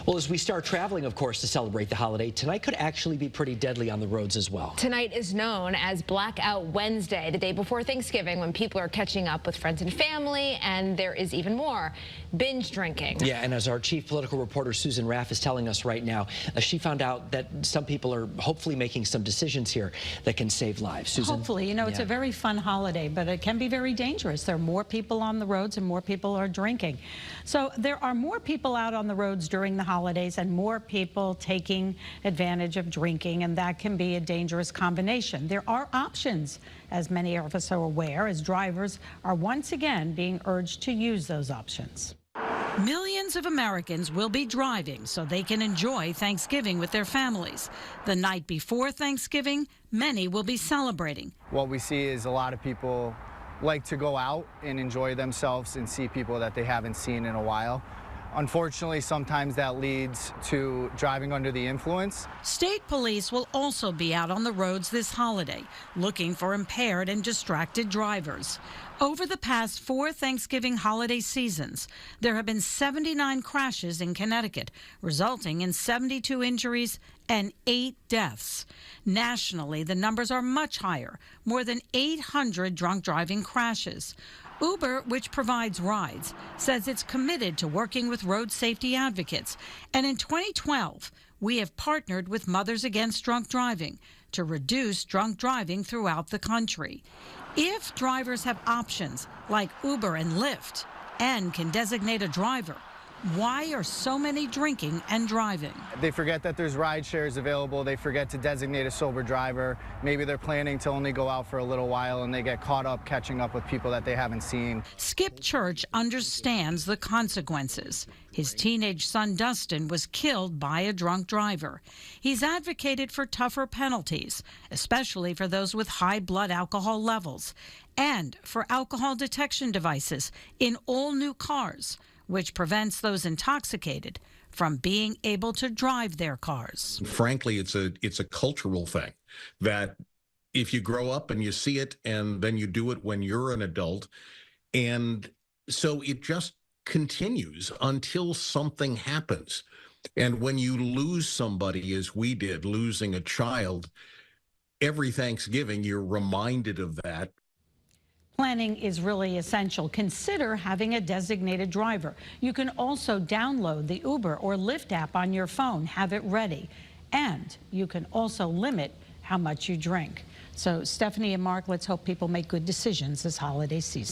Well, as we start traveling, of course, to celebrate the holiday, tonight could actually be pretty deadly on the roads as well. Tonight is known as Blackout Wednesday, the day before Thanksgiving, when people are catching up with friends and family, and there is even more binge drinking. Yeah, and as our chief political reporter Susan Raff is telling us right now, she found out that some people are hopefully making some decisions here that can save lives. Susan? Hopefully. You know, it's a very fun holiday, but it can be very dangerous. There are more people on the roads and more people are drinking. So there are more people out on the roads during the holidays and more people taking advantage of drinking, and that can be a dangerous combination. There are options, as many of us are aware, as drivers are once again being urged to use those options. Millions of Americans will be driving so they can enjoy Thanksgiving with their families. The night before Thanksgiving, many will be celebrating. What we see is a lot of people like to go out and enjoy themselves and see people that they haven't seen in a while. Unfortunately, sometimes that leads to driving under the influence. State police will also be out on the roads this holiday, looking for impaired and distracted drivers. Over the past 4 Thanksgiving holiday seasons, there have been 79 crashes in Connecticut, resulting in 72 injuries and 8 deaths. Nationally, the numbers are much higher, more than 800 drunk driving crashes. Uber, which provides rides, says it's committed to working with road safety advocates. And in 2012, we have partnered with Mothers Against Drunk Driving to reduce drunk driving throughout the country. If drivers have options like Uber and Lyft and can designate a driver, why are so many drinking and driving? They forget that there's ride shares available. They forget to designate a sober driver. Maybe they're planning to only go out for a little while and they get caught up catching up with people that they haven't seen. Skip Church understands the consequences. His teenage son Dustin was killed by a drunk driver. He's advocated for tougher penalties, especially for those with high blood alcohol levels, and for alcohol detection devices in all new cars, which prevents those intoxicated from being able to drive their cars. Frankly, it's a cultural thing that if you grow up and you see it and then you do it when you're an adult, and so it just continues until something happens. And when you lose somebody, as we did, losing a child, every Thanksgiving you're reminded of that. Planning is really essential. Consider having a designated driver. You can also download the Uber or Lyft app on your phone, have it ready. And you can also limit how much you drink. So Stephanie and Mark, let's hope people make good decisions this holiday season.